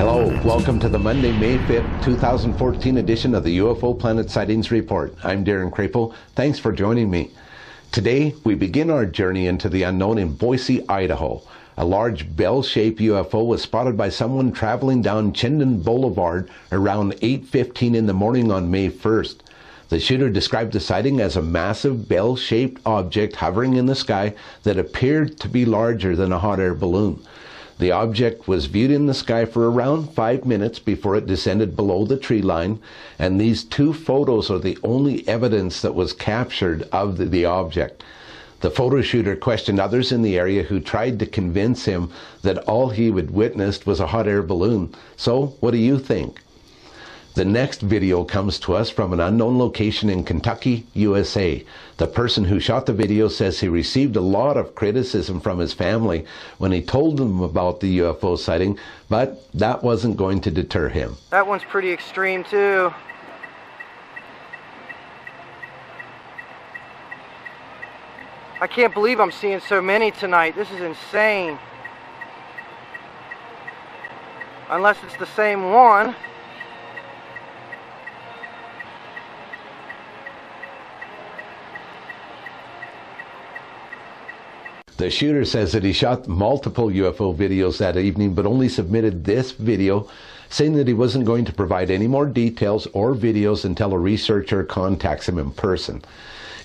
Hello, welcome to the Monday, May 5th, 2014 edition of the UFO Planet Sightings Report. I'm Darren Crapo. Thanks for joining me. Today, we begin our journey into the unknown in Boise, Idaho. A large bell-shaped UFO was spotted by someone traveling down Chinden Boulevard around 8:15 in the morning on May 1st. The shooter described the sighting as a massive bell-shaped object hovering in the sky that appeared to be larger than a hot air balloon. The object was viewed in the sky for around 5 minutes before it descended below the tree line, and these two photos are the only evidence that was captured of the object. The photo shooter questioned others in the area who tried to convince him that all he had witnessed was a hot air balloon. So, what do you think? The next video comes to us from an unknown location in Kentucky, USA. The person who shot the video says he received a lot of criticism from his family when he told them about the UFO sighting, but that wasn't going to deter him. That one's pretty extreme too. I can't believe I'm seeing so many tonight. This is insane. Unless it's the same one. The shooter says that he shot multiple UFO videos that evening, but only submitted this video, saying that he wasn't going to provide any more details or videos until a researcher contacts him in person.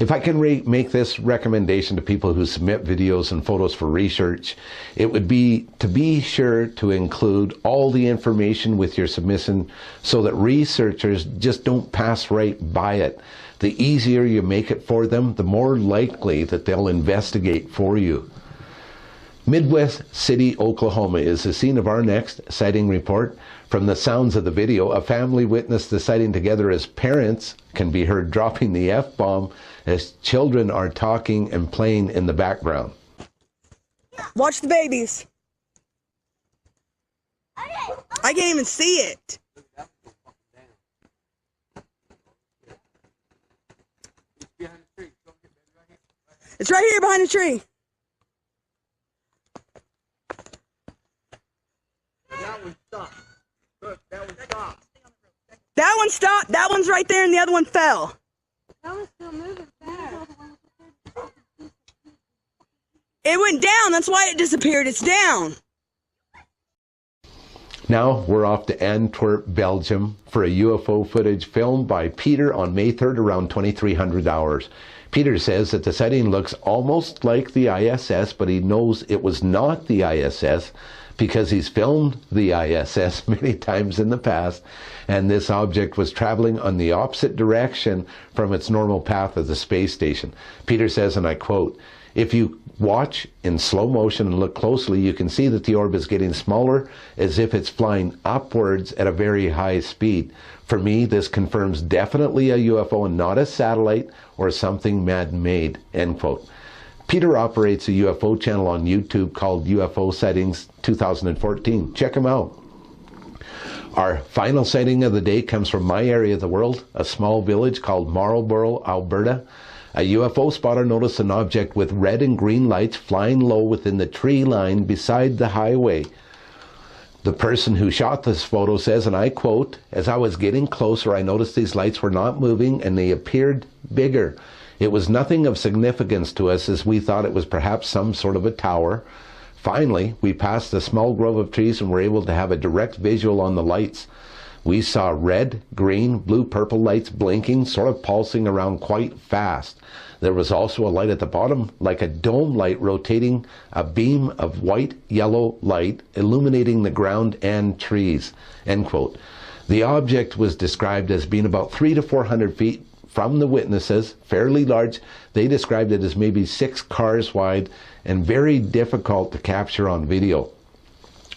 If I can make this recommendation to people who submit videos and photos for research, it would be to be sure to include all the information with your submission so that researchers just don't pass right by it. The easier you make it for them, the more likely that they'll investigate for you. Midwest City, Oklahoma is the scene of our next sighting report. From the sounds of the video, a family witnessed the sighting together as parents can be heard dropping the F-bomb as children are talking and playing in the background. Watch the babies. I can't even see it. It's right here behind the tree. That one stopped. Look, that one stopped. That one stopped. That one's right there, and the other one fell. That one's still moving fast. It went down. That's why it disappeared. It's down. Now we're off to Antwerp, Belgium for a UFO footage filmed by Peter on May 3rd around 2300 hours. Peter says that the sighting looks almost like the ISS, but he knows it was not the ISS because he's filmed the ISS many times in the past, and this object was traveling on the opposite direction from its normal path of the space station. Peter says, and I quote, "If you watch in slow motion and look closely, you can see that the orb is getting smaller as if it's flying upwards at a very high speed. For me, this confirms definitely a UFO and not a satellite or something man-made," end quote. Peter operates a UFO channel on YouTube called UFO Sightings 2014. Check him out. Our final sighting of the day comes from my area of the world, a small village called Marlborough, Alberta. A UFO spotter noticed an object with red and green lights flying low within the tree line beside the highway. The person who shot this photo says, and I quote, "As I was getting closer, I noticed these lights were not moving and they appeared bigger. It was nothing of significance to us as we thought it was perhaps some sort of a tower. Finally, we passed a small grove of trees and were able to have a direct visual on the lights. We saw red, green, blue, purple lights blinking, sort of pulsing around quite fast. There was also a light at the bottom, like a dome light rotating, a beam of white-yellow light illuminating the ground and trees," end quote. The object was described as being about 300 to 400 feet from the witnesses, fairly large. They described it as maybe 6 cars wide and very difficult to capture on video.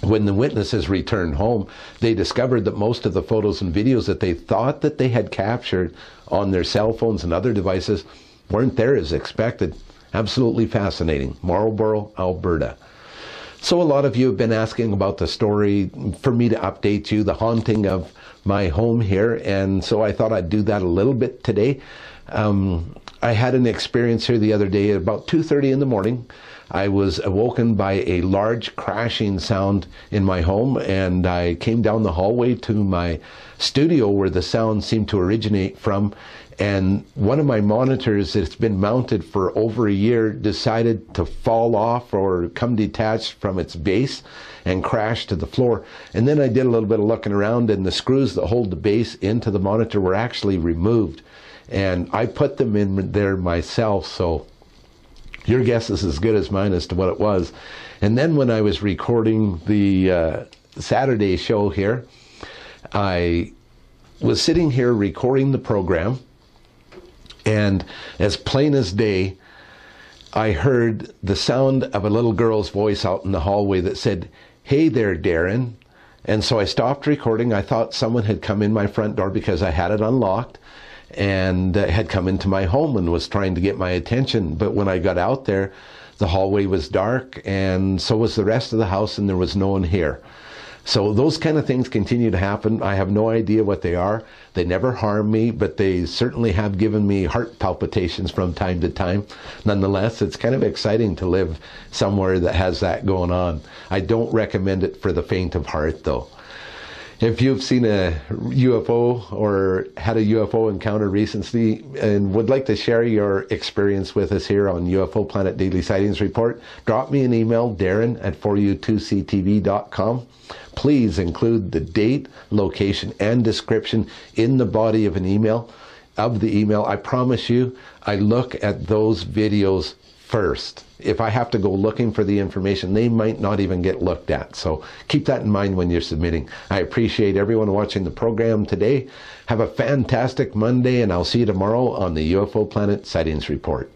When the witnesses returned home, they discovered that most of the photos and videos that they thought that they had captured on their cell phones and other devices weren't there as expected. Absolutely fascinating. Marlborough, Alberta. So a lot of you have been asking about the story for me to update you, the haunting of my home here, and so I thought I'd do that a little bit today. I had an experience here the other day at about 2:30 in the morning. I was awoken by a large crashing sound in my home, and I came down the hallway to my studio where the sound seemed to originate from, and one of my monitors that's been mounted for over a year decided to fall off or come detached from its base and crash to the floor. And then I did a little bit of looking around, and the screws that hold the base into the monitor were actually removed, and I put them in there myself, so your guess is as good as mine as to what it was. And then when I was recording the Saturday show here, I was sitting here recording the program, and as plain as day, I heard the sound of a little girl's voice out in the hallway that said, "Hey there, Darren." And so I stopped recording. I thought someone had come in my front door because I had it unlocked, and had come into my home and was trying to get my attention. But when I got out there, the hallway was dark, and so was the rest of the house, and there was no one here. So those kind of things continue to happen. I have no idea what they are. They never harm me, but they certainly have given me heart palpitations from time to time. Nonetheless, it's kind of exciting to live somewhere that has that going on. I don't recommend it for the faint of heart, though. If you've seen a UFO or had a UFO encounter recently and would like to share your experience with us here on UFO Planet Daily Sightings Report, drop me an email, darren@4u2ctv.com. Please include the date, location, and description in the body of the email. I promise you, I look at those videos first. If I have to go looking for the information, they might not even get looked at. So keep that in mind when you're submitting. I appreciate everyone watching the program today. Have a fantastic Monday, and I'll see you tomorrow on the UFO Planet Sightings Report.